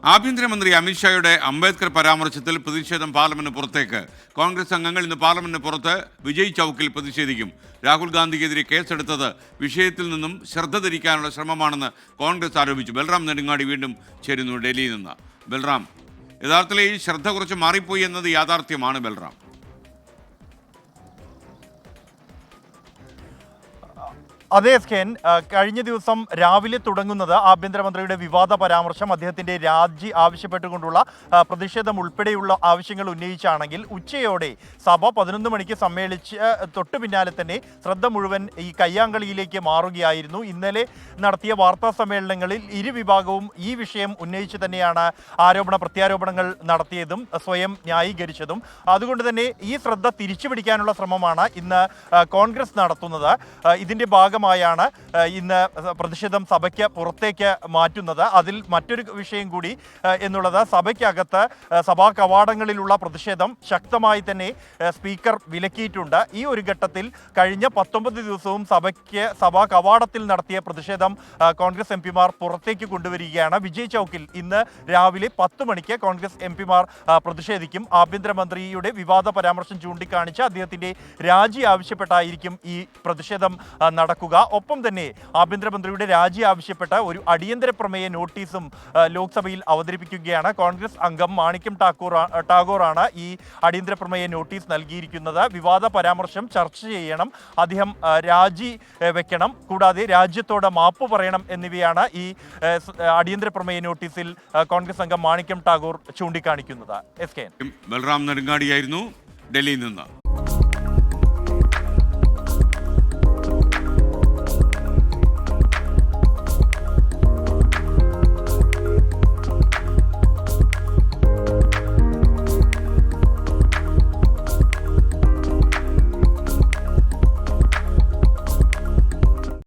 ആഭ്യന്തരമന്ത്രി അമിത്ഷായുടെ അംബേദ്കർ പരാമർശത്തിൽ പ്രതിഷേധം പാർലമെന്റ് പുറത്തേക്ക്. കോൺഗ്രസ് അംഗങ്ങൾ ഇന്ന് പാർലമെന്റിന് പുറത്ത് വിജയ് ചൌക്കിൽ പ്രതിഷേധിക്കും. രാഹുൽ ഗാന്ധിക്കെതിരെ കേസെടുത്തത് വിഷയത്തിൽ നിന്നും ശ്രദ്ധ തിരിക്കാനുള്ള ശ്രമമാണെന്ന് കോൺഗ്രസ് ആരോപിച്ചു. ബൽറാം നെടുങ്ങാടി വീണ്ടും ചേരുന്നു ഡൽഹിയിൽ നിന്ന്. ബൽറാം, യഥാർത്ഥത്തിൽ ഈ ശ്രദ്ധ കുറച്ച് മാറിപ്പോയി എന്നത് യാഥാർത്ഥ്യമാണ്. ബൽറാം, അതേ സ്കേൻ, കഴിഞ്ഞ ദിവസം രാവിലെ തുടങ്ങുന്നത് ആഭ്യന്തരമന്ത്രിയുടെ വിവാദ പരാമർശം, അദ്ദേഹത്തിൻ്റെ രാജി ആവശ്യപ്പെട്ടുകൊണ്ടുള്ള പ്രതിഷേധം ഉൾപ്പെടെയുള്ള ആവശ്യങ്ങൾ ഉന്നയിച്ചാണെങ്കിൽ ഉച്ചയോടെ സഭ 11 മണിക്ക് സമ്മേളിച്ച് തൊട്ടു പിന്നാലെ തന്നെ ശ്രദ്ധ മുഴുവൻ ഈ കയ്യാങ്കളിയിലേക്ക് മാറുകയായിരുന്നു. ഇന്നലെ നടത്തിയ വാർത്താ സമ്മേളനങ്ങളിൽ ഇരുവിഭാഗവും ഈ വിഷയം ഉന്നയിച്ച് തന്നെയാണ് ആരോപണ പ്രത്യാരോപണങ്ങൾ നടത്തിയതും സ്വയം ന്യായീകരിച്ചതും. അതുകൊണ്ട് തന്നെ ഈ ശ്രദ്ധ തിരിച്ചുപിടിക്കാനുള്ള ശ്രമമാണ് ഇന്ന് കോൺഗ്രസ് നടത്തുന്നത്. ഇതിൻ്റെ ഭാഗമായാണ് ഇന്ന് പ്രതിഷേധം സഭയ്ക്ക് പുറത്തേക്ക് മാറ്റുന്നത്. അതിൽ മറ്റൊരു വിഷയം കൂടി എന്നുള്ളത്, സഭയ്ക്കകത്ത് സഭാ കവാടങ്ങളിലുള്ള പ്രതിഷേധം ശക്തമായി തന്നെ സ്പീക്കർ വിലക്കിയിട്ടുണ്ട്. ഈ ഒരു ഘട്ടത്തിൽ കഴിഞ്ഞ 19 ദിവസവും സഭാ കവാടത്തിൽ നടത്തിയ പ്രതിഷേധം കോൺഗ്രസ് എം പിമാർ പുറത്തേക്ക് കൊണ്ടുവരികയാണ്. വിജയ് ചൌക്കിൽ ഇന്ന് രാവിലെ 10 മണിക്ക് കോൺഗ്രസ് എം പിമാർ പ്രതിഷേധിക്കും. ആഭ്യന്തരമന്ത്രിയുടെ വിവാദ പരാമർശം ചൂണ്ടിക്കാണിച്ച് അദ്ദേഹത്തിൻ്റെ രാജി ആവശ്യപ്പെട്ടായിരിക്കും ഈ പ്രതിഷേധം നടക്കുക. ഒപ്പം തന്നെ ആഭ്യന്തരമന്ത്രിയുടെ രാജി ആവശ്യപ്പെട്ട ഒരു അടിയന്തര പ്രമേയ നോട്ടീസും ലോക്സഭയിൽ അവതരിപ്പിക്കുകയാണ്. കോൺഗ്രസ് അംഗം മാണിക്യം ടാഗോറാണ് ഈ അടിയന്തര പ്രമേയ നോട്ടീസ് നൽകിയിരിക്കുന്നത്. വിവാദ പരാമർശം ചർച്ച ചെയ്യണം, അദ്ദേഹം രാജി വെക്കണം, കൂടാതെ രാജ്യത്തോട് മാപ്പ് പറയണം എന്നിവയാണ് ഈ അടിയന്തര പ്രമേയ നോട്ടീസിൽ കോൺഗ്രസ് അംഗം മാണിക്യം ടാഗോർ ചൂണ്ടിക്കാണിക്കുന്നത്. ബൽറാം നെടുങ്ങാടിയായിരുന്നു ഡൽഹിയിൽ നിന്ന്.